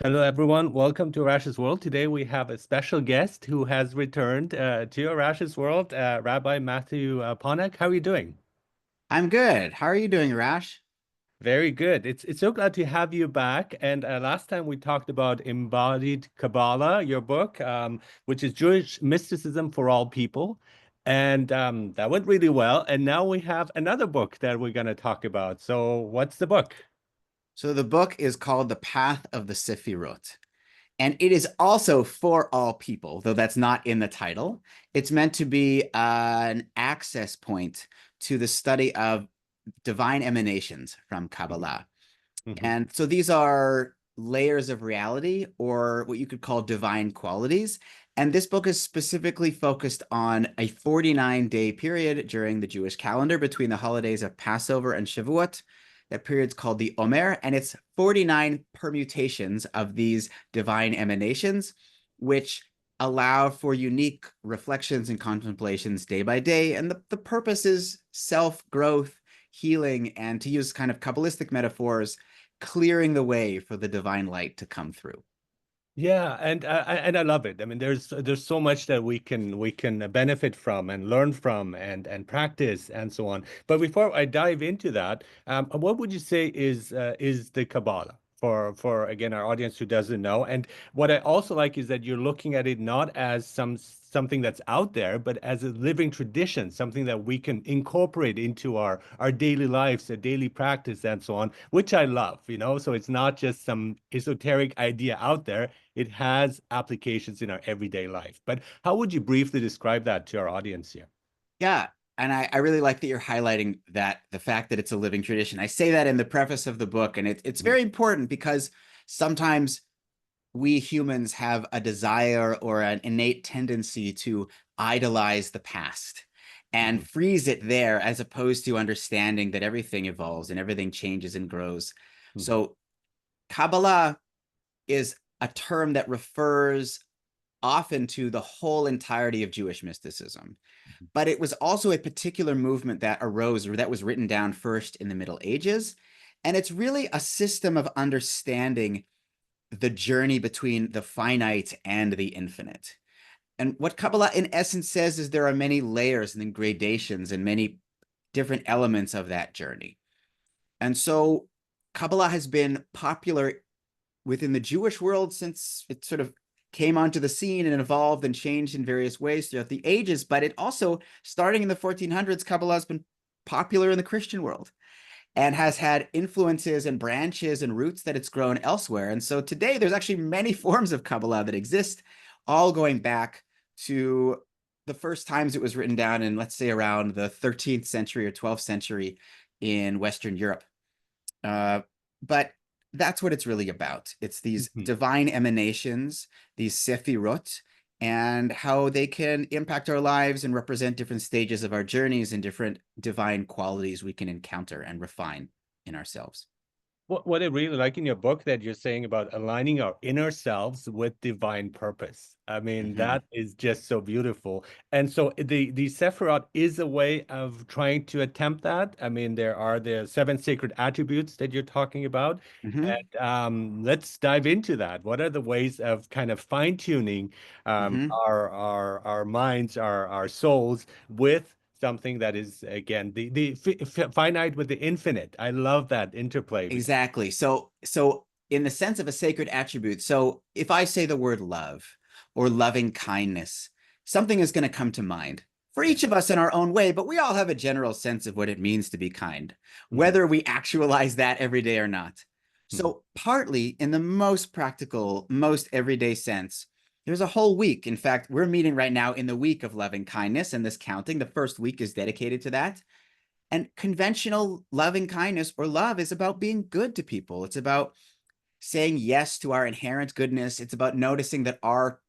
Hello, everyone. Welcome to Arash's World. Today we have a special guest who has returned to Arash's World, Rabbi Matthew Ponak. How are you doing? I'm good. How are you doing, Rash? Very good. It's so glad to have you back. And last time we talked about embodied Kabbalah, your book, which is Jewish mysticism for all people, and that went really well. And now we have another book that we're going to talk about. So, what's the book? So the book is called The Path of the Sephirot, and it is also for all people, though that's not in the title. It's meant to be an access point to the study of divine emanations from Kabbalah. Mhm. And so these are layers of reality, or what you could call divine qualities. And this book is specifically focused on a 49-day period during the Jewish calendar between the holidays of Passover and Shavuot. That period's called the Omer, and it's 49 permutations of these divine emanations, which allow for unique reflections and contemplations day by day. And the purpose is self-growth, healing, and to use kind of Kabbalistic metaphors, clearing the way for the divine light to come through. Yeah, and I love it. I mean, there's so much that we can benefit from and learn from and practice and so on. But before I dive into that, what would you say is the Kabbalah for again our audience who doesn't know? And what I also like is that you're looking at it not as something that's out there, but as a living tradition, something that we can incorporate into our daily lives, a daily practice, and so on, which I love, you know. So it's not just some esoteric idea out there. It has applications in our everyday life. But how would you briefly describe that to our audience here? Yeah. And I really like that you're highlighting that the fact that it's a living tradition. I say that in the preface of the book, and it's Mhm. very important because sometimes we humans have a desire or an innate tendency to idolize the past and Mhm. freeze it there as opposed to understanding that everything evolves and everything changes and grows. Mhm. So, Kabbalah is a term that refers often to the whole entirety of Jewish mysticism. But it was also a particular movement that arose or that was written down first in the Middle Ages. And it's really a system of understanding the journey between the finite and the infinite. And what Kabbalah, in essence, says is there are many layers and gradations and many different elements of that journey. And so Kabbalah has been popular within the Jewish world since it sort of came onto the scene and evolved and changed in various ways throughout the ages. But it also, starting in the 1400s, Kabbalah has been popular in the Christian world and has had influences and branches and roots that it's grown elsewhere. And so today there's actually many forms of Kabbalah that exist, all going back to the first times it was written down in, let's say, around the 13th century or 12th century in Western Europe. Uh, but that's what it's really about. It's these Mhm. divine emanations, these Sephirot, and how they can impact our lives and represent different stages of our journeys and different divine qualities we can encounter and refine in ourselves. What I really like in your book that you're saying about aligning our inner selves with divine purpose. I mean, Mhm. that is just so beautiful. And so the Sephirot is a way of trying to attempt that. I mean, there are the seven sacred attributes that you're talking about. Mhm. And let's dive into that. What are the ways of kind of fine-tuning Mhm. our minds, our souls with something that is again the finite with the infinite. I love that interplay between. Exactly. So in the sense of a sacred attribute, so if I say the word love or loving kindness, something is going to come to mind for Yeah. each of us in our own way, but we all have a general sense of what it means to be kind, Mhm. whether we actualize that every day or not. Mhm. So partly in the most practical, most everyday sense, there's a whole week. In fact, we're meeting right now in the week of loving kindness and this counting. The first week is dedicated to that. And conventional loving kindness or love is about being good to people. It's about saying yes to our inherent goodness. It's about noticing that our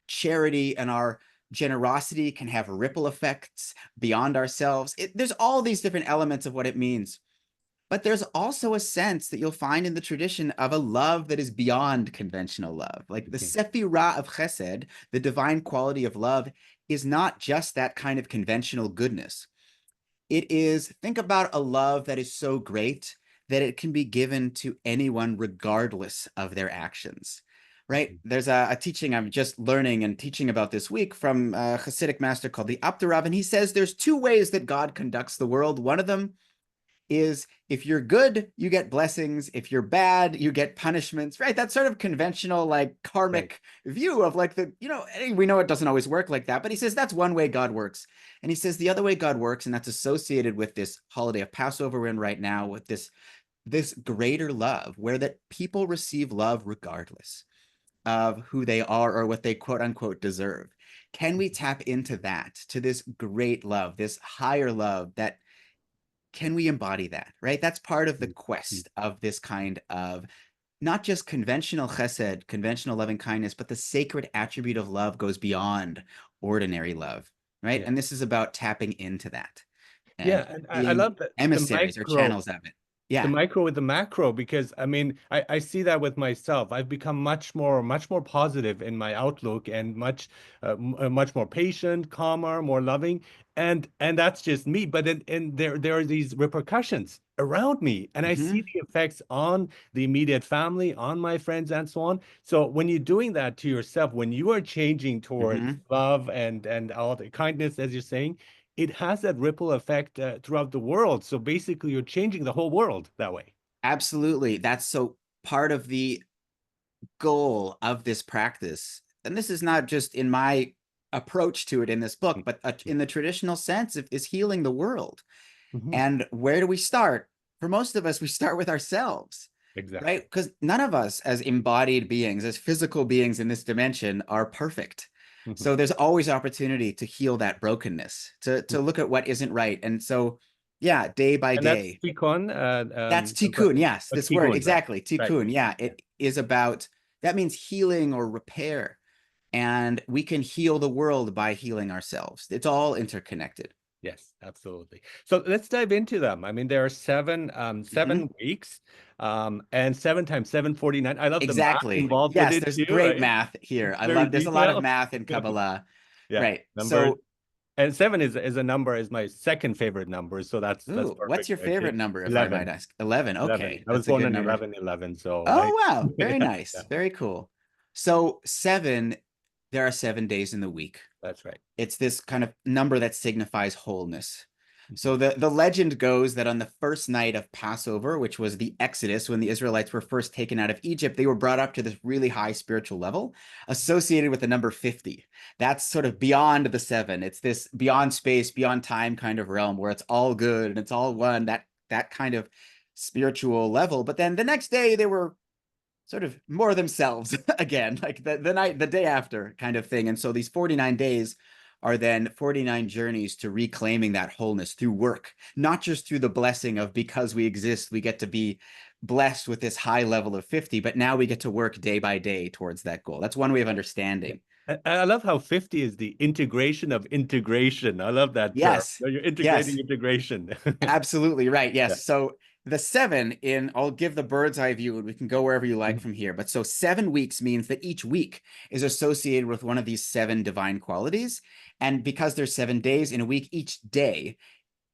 charity and our generosity can have ripple effects beyond ourselves. There's all these different elements of what it means. But there's also a sense that you'll find in the tradition of a love that is beyond conventional love. Like the Mhm. Sephirah of Chesed, the divine quality of love, is not just that kind of conventional goodness. It is, think about a love that is so great that it can be given to anyone regardless of their actions. right? There's a teaching I'm just learning and teaching about this week from a Hasidic master called the Aptarav, and he says there's two ways that God conducts the world. One of them is if you're good, you get blessings. If you're bad, you get punishments, right? That sort of conventional, like karmic view of like we know it doesn't always work like that, but he says that's one way God works. And he says the other way God works, and that's associated with this holiday of Passover we're in right now, with this greater love, where that people receive love regardless of who they are or what they quote unquote deserve. Can we tap into that, to this great love, this higher love that can we embody that, right? That's part of the quest of this kind of not just conventional chesed, conventional loving kindness, but the sacred attribute of love goes beyond ordinary love, right? Yeah. And this is about tapping into that Yeah, and and I being love that the emissaries or micro, channels of it. the Yeah. micro with the macro, because I mean, I see that with myself. I've become much more positive in my outlook and much more patient, calmer, more loving, and that's just me. But and there are these repercussions around me, and I see Mm-hmm. the effects on the immediate family, on my friends, and so on. So when you're doing that to yourself, when you are changing towards Mm-hmm. love and all the kindness, as you're saying, it has that ripple effect throughout the world. So basically, you're changing the whole world that way. Absolutely. That's so part of the goal of this practice. And this is not just in my approach to it in this book, but in the traditional sense, is healing the world. Mhm. And where do we start? For most of us, we start with ourselves, right? Exactly. Because none of us, as embodied beings, as physical beings in this dimension, are perfect. Mhm. So there's always opportunity to heal that brokenness, to look at what isn't right. And so, yeah, day by And that's day, tikkun, that's tikkun. Yes, this word, tikkun, right? exactly. Right. Tikkun. Yeah, Yeah. it is about, that means healing or repair. And we can heal the world by healing ourselves. It's all interconnected. Yes, absolutely. So let's dive into them. I mean, there are Mhm. 7 weeks, and 7 times 749. I love the math Exactly. involved with Yes, it there's too, great right? math here. I Very love, there's a lot of detailed. math in Kabbalah. Yeah, Right. numbers. So, And seven is a number, is my second favorite number. So that's ooh, what's perfect, your right? favorite number, if I might 11. ask? 11. 11. Okay, I was that's a born good in number. 11/11, so Oh, I wow. Very yeah, nice. yeah, Very cool. So, 7, there are 7 days in the week. that's right. It's this kind of number that signifies wholeness. Mhm. So the legend goes that on the first night of Passover, which was the Exodus, when the Israelites were first taken out of Egypt, they were brought up to this really high spiritual level associated with the number 50. That's sort of beyond the 7. It's this beyond space, beyond time kind of realm where it's all good and it's all one, that kind of spiritual level. But then the next day they were sort of more themselves again, like the day after kind of thing. And so these 49 days are then 49 journeys to reclaiming that wholeness through work, not just through the blessing of, because we exist, we get to be blessed with this high level of 50, but now we get to work day by day towards that goal. That's one way of Yeah. understanding. I love how 50 is the integration of integration. I love that term. Yes. You're Yes. integrating integration. Absolutely right. Yeah. Yes. So the 7 in, I'll give the bird's eye view and we can go wherever you like Mhm. from here. But so 7 weeks means that each week is associated with one of these 7 divine qualities. And because there's 7 days in a week, each day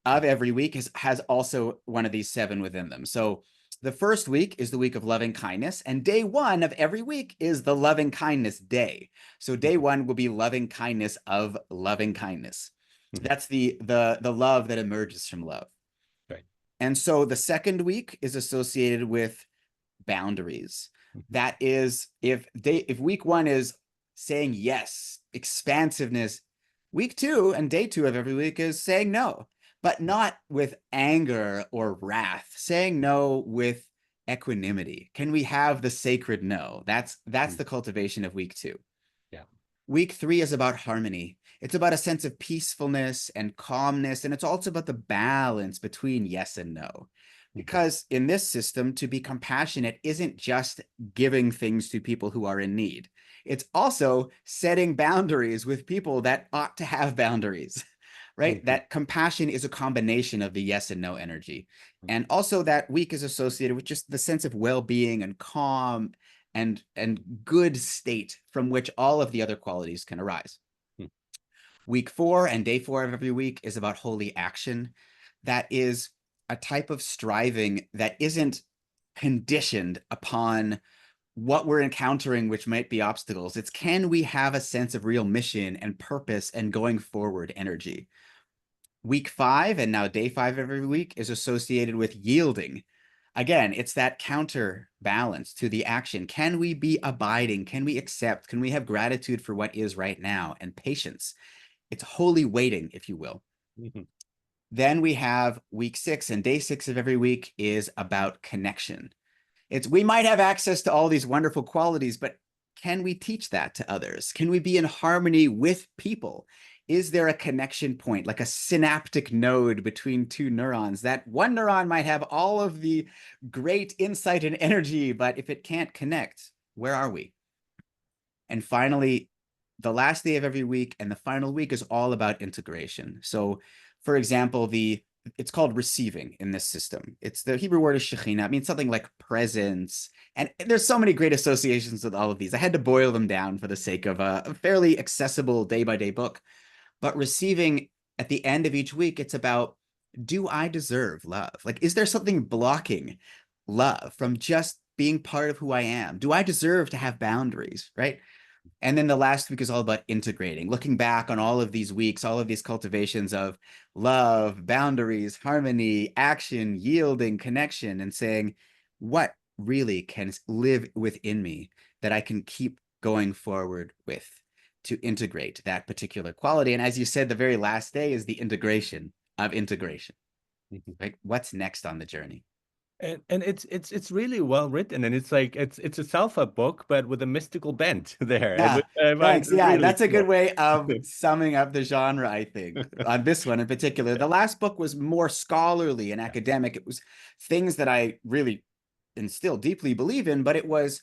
of every week has also one of these 7 within them. So the first week is the week of loving kindness, and day 1 of every week is the loving kindness day. So day 1 will be loving kindness of loving kindness. Mhm. That's the love that emerges from love. Right. And so the second week is associated with boundaries. Mhm. That is, if week 1 is saying yes, expansiveness, week 2 and day 2 of every week is saying no, but not with anger or wrath, saying no with equanimity. Can we have the sacred no? That's Mhm. the cultivation of week 2. Yeah. Week 3 is about harmony. It's about a sense of peacefulness and calmness. And it's also about the balance between yes and no. Mhm. Because in this system, to be compassionate isn't just giving things to people who are in need, it's also setting boundaries with people that ought to have boundaries, right? Mhm. That compassion is a combination of the yes and no energy. Mhm. And also, that week is associated with just the sense of well being and calm and good state from which all of the other qualities can arise. Mhm. Week 4 and day 4 of every week is about holy action. That is a type of striving that isn't conditioned upon what we're encountering, which might be obstacles. It's can we have a sense of real mission and purpose and going forward energy? Week 5 and now day 5 every week is associated with yielding. Again, it's that counterbalance to the action. Can we be abiding? Can we accept? Can we have gratitude for what is right now and patience? It's holy waiting, if you will. Mm-hmm. Then we have week 6, and day 6 of every week is about connection. We might have access to all these wonderful qualities, but can we teach that to others? Can we be in harmony with people? Is there a connection point, like a synaptic node between two neurons, that one neuron might have all of the great insight and energy, but if it can't connect, where are we? And finally, the last day of every week and the final week is all about integration. So, for example, it's called receiving in this system. It's the Hebrew word is shekhinah. It means something like presence. And there's so many great associations with all of these. I had to boil them down for the sake of a fairly accessible day-by-day book. But receiving at the end of each week, it's about, do I deserve love? Like, is there something blocking love from just being part of who I am? Do I deserve to have boundaries, right? And then the last week is all about integrating, looking back on all of these weeks, all of these cultivations of love, boundaries, harmony, action, yielding, connection, and saying, what really can live within me that I can keep going forward with to integrate that particular quality. And as you said, the very last day is the integration of integration. Mm-hmm. Right? What's next on the journey? And it's really well written, and it's like it's a self-help book, but with a mystical bent there. And Yeah, I find thanks. Yeah, really that's a good cool. way of summing up the genre, I think, on this one in particular. The last book was more scholarly and academic. It was things that I really and still deeply believe in, but it was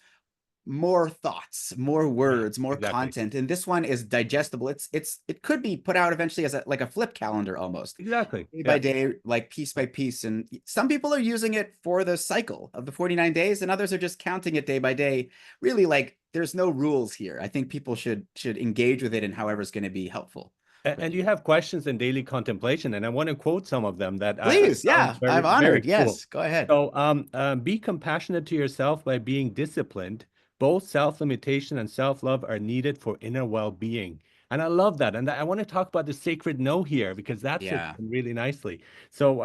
more thoughts, more Yeah, words, more exactly. content. And this one is digestible. It could be put out eventually as like a flip calendar almost, Exactly. day by Yeah. day, like piece by piece. And some people are using it for the cycle of the 49 days, and others are just counting it day by day. Really, like there's no rules here. I think people should engage with it in however's going to be helpful for And them. you have questions in daily contemplation, and I want to quote some of them that I Please, found yeah, very, I'm very honored. cool. Yes, go ahead. So, be compassionate to yourself by being disciplined. Both self-limitation and self-love are needed for inner well-being. And I love that. And I want to talk about the sacred no here because that fits Yeah. in really nicely. So,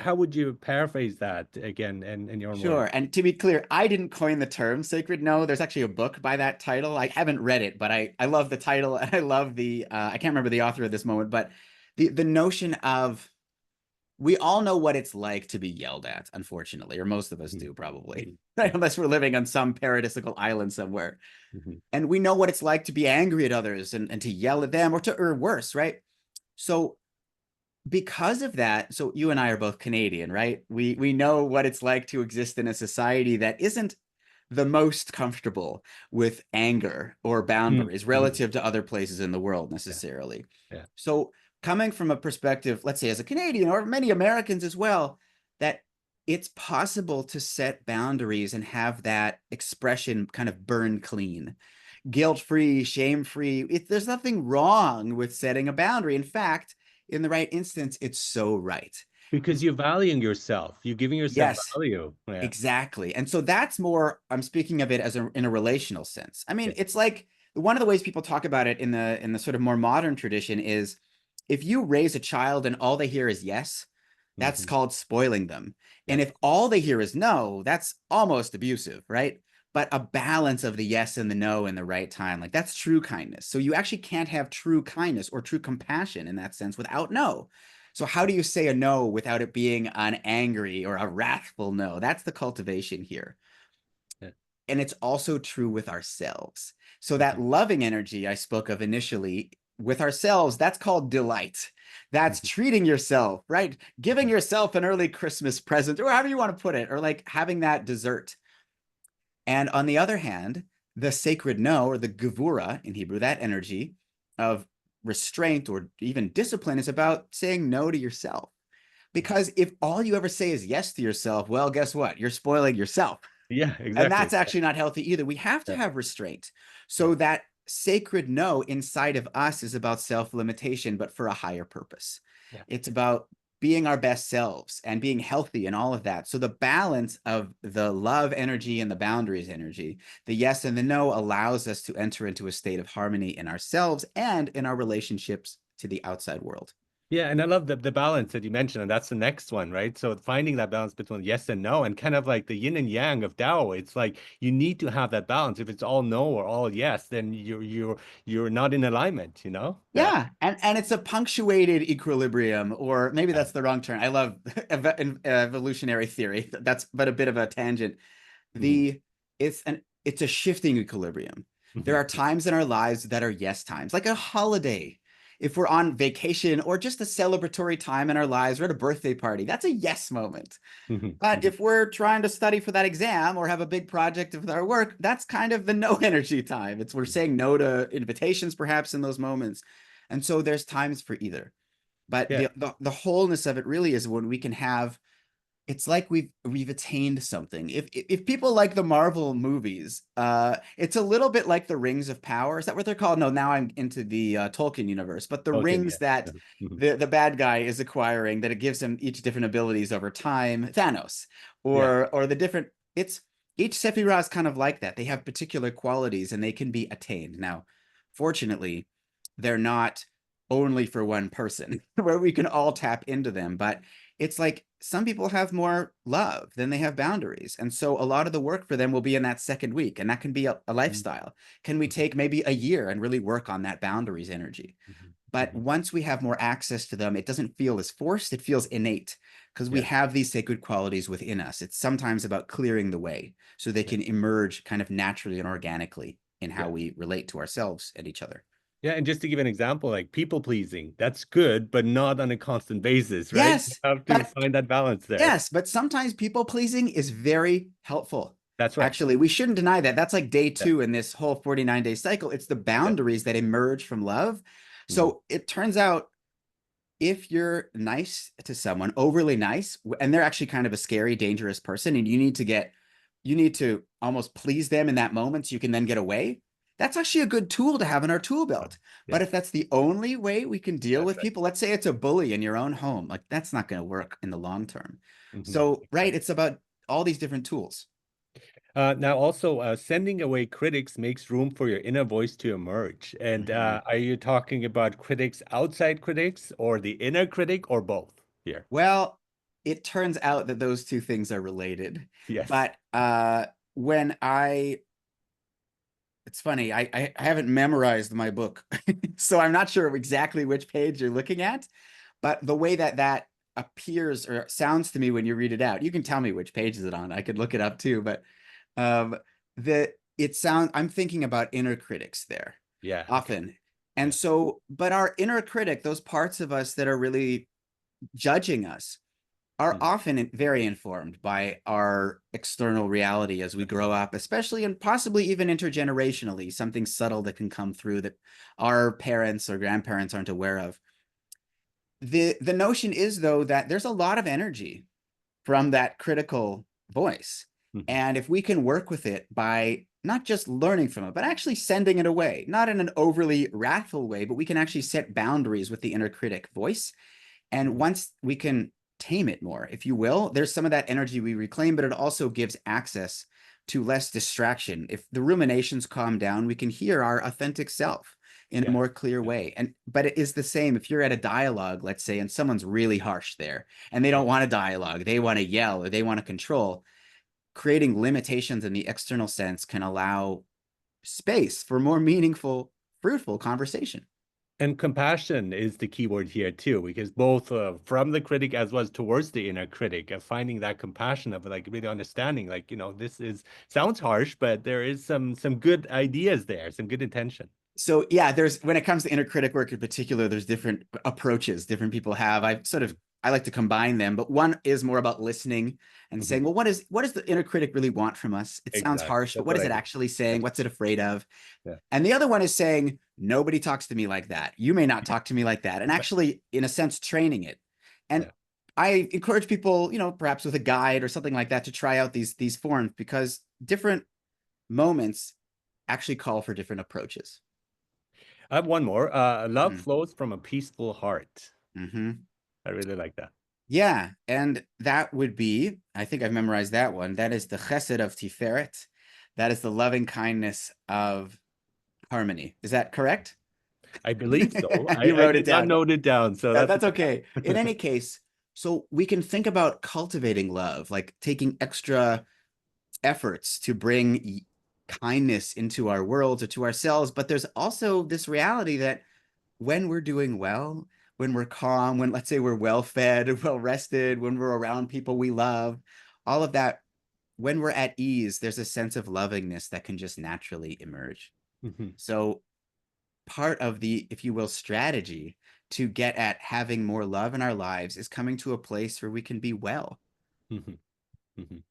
how would you paraphrase that again in your own words? Sure. And to be clear, I didn't coin the term sacred no. There's actually a book by that title. I haven't read it, but I love the title and I love I can't remember the author at this moment, but the notion of we all know what it's like to be yelled at, unfortunately, or most of us do probably, Mhm. right? Unless we're living on some paradisical island somewhere. Mhm. And we know what it's like to be angry at others and to yell at them or worse, right? So because of that, so you and I are both Canadian, right? We know what it's like to exist in a society that isn't the most comfortable with anger or boundaries Mhm. relative to other places in the world Yeah, necessarily. yeah. So coming from a perspective, let's say as a Canadian or many Americans as well, that it's possible to set boundaries and have that expression kind of burn clean, guilt-free, shame-free. There's nothing wrong with setting a boundary. In fact, in the right instance, it's so right. Because you're valuing yourself, you're giving yourself Yes, value. Yeah. exactly. And so that's more, I'm speaking of it as in a relational sense. I Yeah. mean, it's like one of the ways people talk about it in the sort of more modern tradition is if you raise a child and all they hear is yes, that's Mhm. called spoiling them. Yeah. And if all they hear is no, that's almost abusive, right? But a balance of the yes and the no in the right time, like that's true kindness. So you actually can't have true kindness or true compassion in that sense without no. So how do you say a no without it being an angry or a wrathful no? That's the cultivation here. Yeah. And it's also true with ourselves. So that Mhm. loving energy I spoke of initially with ourselves, that's called delight. That's Mhm. treating yourself, right? Giving Mhm. yourself an early Christmas present, or however you want to put it, or like having that dessert. And on the other hand, the sacred no, or the gevura in Hebrew, that energy of restraint or even discipline is about saying no to yourself. Because if all you ever say is yes to yourself, well, guess what? You're spoiling yourself. Yeah, And exactly. that's actually not healthy either. We have to Yeah. have restraint. Yeah. So that sacred no inside of us is about self limitation, but for a higher purpose. Yeah. It's about being our best selves and being healthy and all of that. So the balance of the love energy and the boundaries energy, the yes and the no, allows us to enter into a state of harmony in ourselves and in our relationships to the outside world. Yeah, and I love the balance that you mentioned, and that's the next one, right? So finding that balance between yes and no, and kind of like the yin and yang of Tao. It's like you need to have that balance. If it's all no or all yes, then you're not in alignment, you know? Yeah. Yeah, and it's a punctuated equilibrium, or maybe Yeah. that's the wrong term. I love evolutionary theory. That's but a bit of a tangent. Mhm. The it's a shifting equilibrium. There Mhm. are times in our lives that are yes times, like a holiday. If we're on vacation or just a celebratory time in our lives, we're at a birthday party, that's a yes moment. Mhm. But Mhm. if we're trying to study for that exam or have a big project with our work, that's kind of the no energy time. It's we're saying no to invitations perhaps in those moments. And so there's times for either. But Yeah. the wholeness of it really is when we can have, it's like we've attained something. If people like the Marvel movies, it's a little bit like the Rings of Power. Is that what they're called? No, now I'm into the Tolkien universe. But the Okay. rings Yeah. that Mhm. the bad guy is acquiring, that it gives him each different abilities over time. Thanos, Yeah. or the different. It's each Sephirot is kind of like that. They have particular qualities and they can be attained. Now, fortunately, they're not only for one person, where we can all tap into them, but it's like some people have more love than they have boundaries. And so a lot of the work for them will be in that second week. And that can be a Mhm. lifestyle. Can we take maybe a year and really work on that boundaries energy? Mhm. But Mhm. once we have more access to them, it doesn't feel as forced, it feels innate because we Yeah. have these sacred qualities within us. It's sometimes about clearing the way so they Yeah. can emerge kind of naturally and organically in how Yeah. we relate to ourselves and each other. Yeah, and just to give an example, like people pleasing, that's good, but not on a constant basis, right? You Yes, have to but find that balance there. yes, but sometimes people pleasing is very helpful. That's right. Actually, we shouldn't deny that. That's like day Yeah. 2 in this whole 49-day cycle. It's the Yeah. boundaries that emerge from love. Mhm. So it turns out if you're nice to someone, overly nice, and they're actually kind of a scary, dangerous person, and you need to almost please them in that moment so you can then get away. That's actually a good tool to have in our tool belt. But Yeah, if that's the only way we can deal that's with right. people, let's say it's a bully in your own home, like that's not going to work in the long term. Mhm. So, right, Exactly. it's about all these different tools. Now, also, sending away critics makes room for your inner voice to emerge. And Mhm. are you talking about critics, outside critics, or the inner critic, or both here? Well, it turns out that those two things are related. Yes. But when I it's funny, I haven't memorized my book, so I'm not sure exactly which page you're looking at, but the way that that appears or sounds to me when you read it out, you can tell me which page is it on. I could look it up too, but um, the it sounds I'm thinking about inner critics there Yeah. Okay. often, and Yeah. so but our inner critic, those parts of us that are really judging us, are Mhm. often very informed by our external reality as we That's grow right. up, especially and possibly even intergenerationally, something subtle that can come through that our parents or grandparents aren't aware of. The notion is though that there's a lot of energy from that critical voice. Mhm. And if we can work with it by not just learning from it, but actually sending it away, not in an overly wrathful way, but we can actually set boundaries with the inner critic voice. And Mhm. once we can tame it more, if you will, there's some of that energy we reclaim, but it also gives access to less distraction. If the ruminations calm down, we can hear our authentic self in a Yeah. more clear Yeah. way. And but it is the same if you're at a dialogue, let's say, and someone's really harsh there and they Yeah. don't want a dialogue, they want to yell or they want to control. Creating limitations in the external sense can allow space for more meaningful, fruitful conversation. And compassion is the key word here too, because both from the critic as well as towards the inner critic, finding that compassion of like really understanding, like, this is sounds harsh, but there is some good ideas there, some good intention. So yeah, there's when it comes to inner critic work in particular, there's different approaches different people have. I like to combine them, but one is more about listening and Mhm. saying, well, what does the inner critic really want from us? It sounds Exactly. harsh, but That's what what is I it do. actually Yeah. saying? What's it afraid of? Yeah. And the other one is saying, nobody talks to me like that. You may not talk to me like that. And actually, in a sense, training it. And Yeah. I encourage people, perhaps with a guide or something like that, to try out these forms because different moments actually call for different approaches. I have one more. Love Mm-hmm. flows from a peaceful heart. Mm-hmm. I really like that. Yeah, and that would be, I think I've memorized that one. That is the chesed of Tiferet. That is the loving kindness of harmony. Is that correct? I believe so. You I wrote it did not down. note it down, so that's That's okay. In any case, so we can think about cultivating love, like taking extra efforts to bring kindness into our worlds or to ourselves. But there's also this reality that when we're doing well, when we're calm, when let's say we're well fed, well rested, when we're around people we love, all of that, when we're at ease, there's a sense of lovingness that can just naturally emerge. Mhm, So part of the, if you will, strategy to get at having more love in our lives is coming to a place where we can be well. mhm, mhm.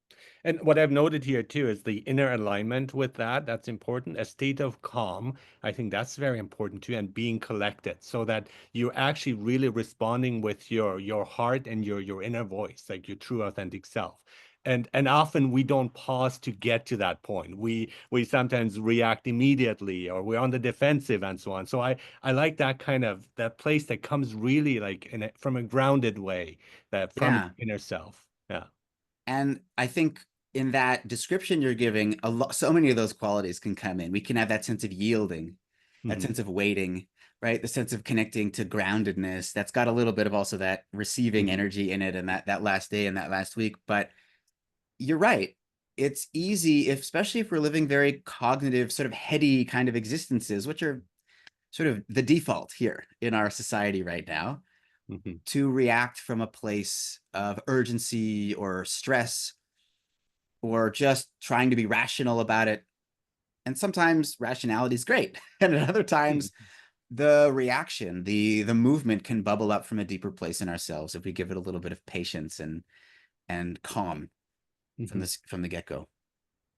And what I've noted here too is the inner alignment with that. That's important. A state of calm. I think that's very important too, and being collected so that you're actually really responding with your heart and your inner voice, like your true authentic self. And often we don't pause to get to that point. We sometimes react immediately or we're on the defensive and so on. So I like that kind of that place that comes really like from a grounded way, that from your Yeah. inner self. Yeah. And I think in that description you're giving, so many of those qualities can come in. We can have that sense of yielding, that Mhm. sense of waiting, right? The sense of connecting to groundedness. That's got a little bit of also that receiving Mhm. energy in it, and that last day and that last week. But you're right. It's easy, especially if we're living very cognitive, sort of heady kind of existences, which are sort of the default here in our society right now, Mhm. to react from a place of urgency or stress or just trying to be rational about it. And sometimes rationality is great. And at other times, Mhm. the reaction, the movement can bubble up from a deeper place in ourselves if we give it a little bit of patience and calm Mhm. from the get-go.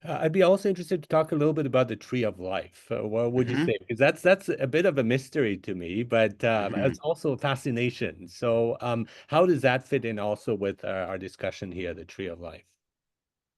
I'd be also interested to talk a little bit about the tree of life. What would you Mm-hmm, say? Because that's a bit of a mystery to me, but mm-hmm. it's also a fascination. So, how does that fit in also with our discussion here, the tree of life?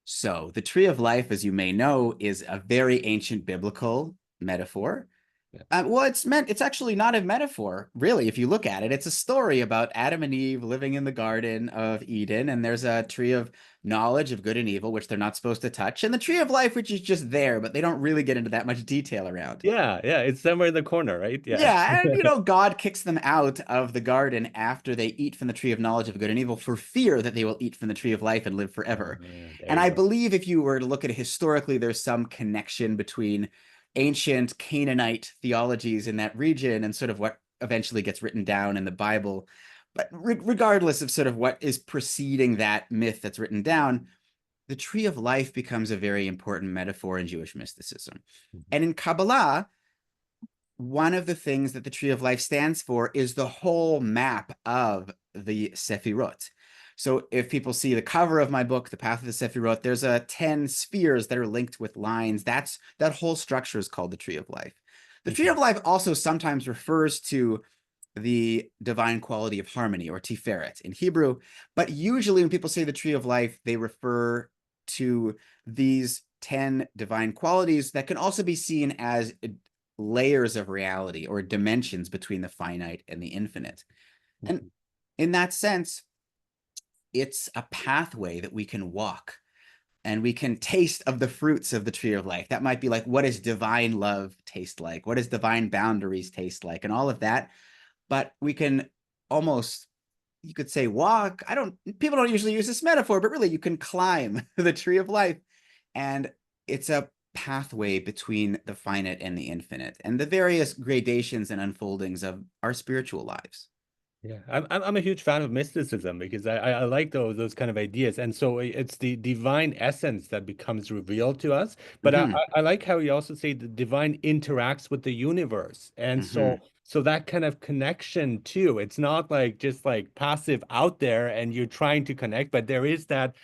So the tree of life, as you may know, is a very ancient biblical metaphor. Yeah. Well, it's actually not a metaphor, really. If you look at it, it's a story about Adam and Eve living in the Garden of Eden, and there's a tree of knowledge of good and evil, which they're not supposed to touch, and the tree of life, which is just there, but they don't really get into that much detail around. Yeah, yeah, it's somewhere in the corner, right? Yeah. Yeah, and God kicks them out of the garden after they eat from the tree of knowledge of good and evil for fear that they will eat from the tree of life and live forever. There And you I go. believe if you were to look at it historically, there's some connection between ancient Canaanite theologies in that region and sort of what eventually gets written down in the Bible. But regardless of sort of what is preceding that myth that's written down, the tree of life becomes a very important metaphor in Jewish mysticism. Mhm. And in Kabbalah, one of the things that the tree of life stands for is the whole map of the Sephirot. So if people see the cover of my book, The Path of the Sephirot, there's 10 spheres that are linked with lines. That whole structure is called the tree of life. The tree Mhm. of life also sometimes refers to the divine quality of harmony, or Tiferet in Hebrew. But usually when people say the tree of life, they refer to these 10 divine qualities that can also be seen as layers of reality or dimensions between the finite and the infinite. And Mhm. in that sense, it's a pathway that we can walk and we can taste of the fruits of the tree of life. That might be like, what does divine love taste like? What does divine boundaries taste like? And all of that. But we can almost, you could say, walk. People don't usually use this metaphor, but really you can climb the tree of life. And it's a pathway between the finite and the infinite and the various gradations and unfoldings of our spiritual lives. Yeah, I'm a huge fan of mysticism because I like those kind of ideas, and so it's the divine essence that becomes revealed to us. But Mm-hmm, I like how you also say the divine interacts with the universe, and mm-hmm. so that kind of connection too. It's not like just like passive out there, and you're trying to connect, but there is that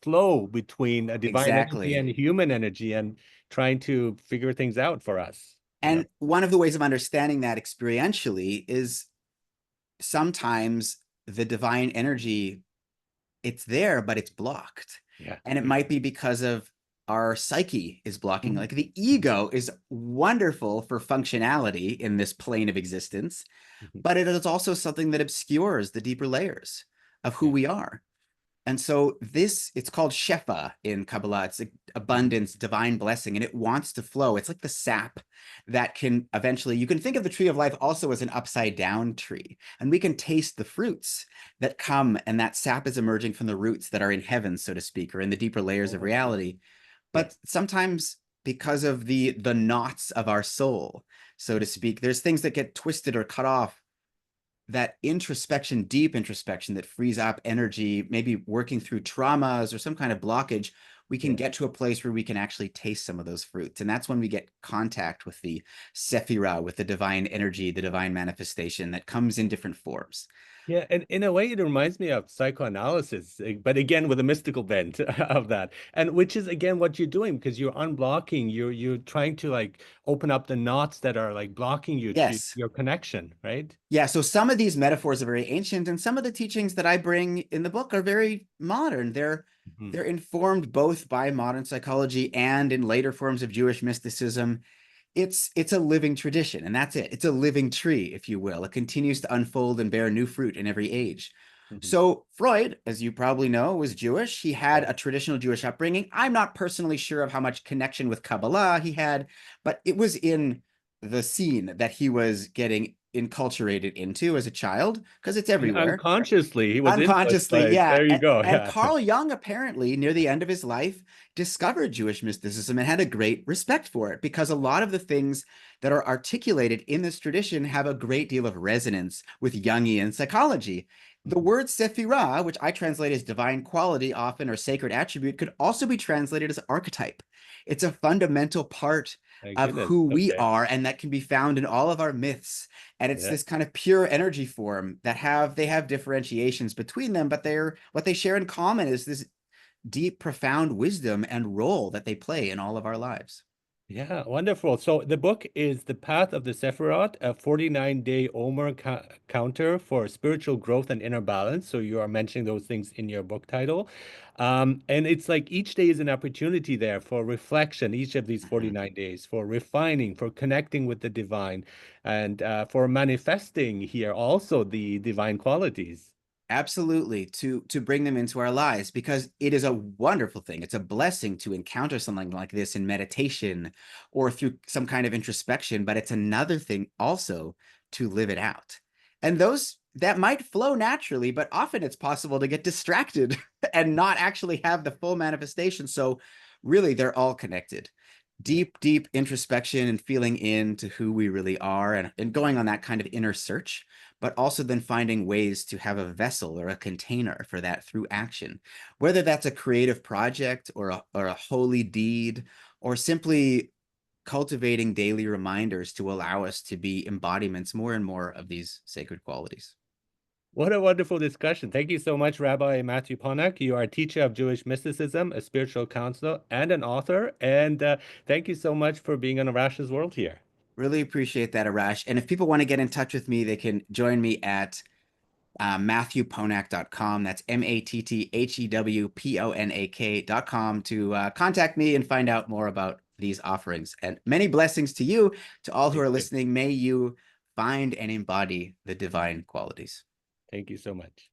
flow between a divine energy Exactly. and human energy, and trying to figure things out for us. You know? And one of the ways of understanding that experientially is sometimes the divine energy, it's there, but it's blocked. Yeah. And it might be because of our psyche is blocking. Mhm. Like the ego is wonderful for functionality in this plane of existence, Mhm. but it is also something that obscures the deeper layers of who we are. And so it's called Shefa in Kabbalah. It's abundance, divine blessing, and it wants to flow. It's like the sap that can eventually, you can think of the tree of life also as an upside down tree. And we can taste the fruits that come, and that sap is emerging from the roots that are in heaven, so to speak, or in the deeper layers of reality. Yeah. But sometimes because of the knots of our soul, so to speak, there's things that get twisted or cut off. That introspection, deep introspection that frees up energy, maybe working through traumas or some kind of blockage, we can get to a place where we can actually taste some of those fruits. And that's when we get contact with the Sephirot, with the divine energy, the divine manifestation that comes in different forms. Yeah, and in a way, it reminds me of psychoanalysis, but again with a mystical bent of that, and which is again what you're doing because you're unblocking, you're trying to like open up the knots that are like blocking you to Yes. your connection, right? Yeah, so some of these metaphors are very ancient, and some of the teachings that I bring in the book are very modern. Mhm. They're informed both by modern psychology and in later forms of Jewish mysticism. It's a living tradition, and that's it. It's a living tree, if you will. It continues to unfold and bear new fruit in every age. Mhm. So Freud, as you probably know, was Jewish. He had Yeah. a traditional Jewish upbringing. I'm not personally sure of how much connection with Kabbalah he had, but it was in the scene that he was getting enculturated into as a child, because it's And everywhere. unconsciously, he was influenced Unconsciously, by it. yeah. There you go. And Yeah. Carl Jung apparently, near the end of his life, discovered Jewish mysticism and had a great respect for it, because a lot of the things that are articulated in this tradition have a great deal of resonance with Jungian psychology. The Mhm. word sephirah, which I translate as divine quality often, or sacred attribute, could also be translated as archetype. It's a fundamental part My of goodness. who we Okay. are, and that can be found in all of our myths. And it's Yeah. this kind of pure energy form that have differentiations between them, but what they share in common is this deep, profound wisdom and role that they play in all of our lives. Yeah, wonderful. So the book is The Path of the Sephirot, a 49-day Omer Counter for spiritual growth and inner balance. So you are mentioning those things in your book title. And it's like each day is an opportunity there for reflection, each of these Mhm. 49 days, for refining, for connecting with the divine, and for manifesting here also the divine qualities. Absolutely, to bring them into our lives, because it is a wonderful thing. It's a blessing to encounter something like this in meditation or through some kind of introspection, but it's another thing also to live it out. And those that might flow naturally, but often it's possible to get distracted and not actually have the full manifestation. So really, they're all connected. Yeah. Deep introspection and feeling into who we really are, and going on that kind of inner search, but also then finding ways to have a vessel or a container for that through action, whether that's a creative project or a holy deed, or simply cultivating daily reminders to allow us to be embodiments more and more of these sacred qualities. What a wonderful discussion. Thank you so much, Rabbi Matthew Ponak. You are a teacher of Jewish mysticism, a spiritual counselor, and an author. And thank you so much for being on Arash's World here. Really appreciate that, Arash. And if people want to get in touch with me, they can join me at MatthewPonak.com. That's MatthewPonak.com to contact me and find out more about these offerings. And many blessings to you, to all who Thank are you. listening. May you find and embody the divine qualities. Thank you so much.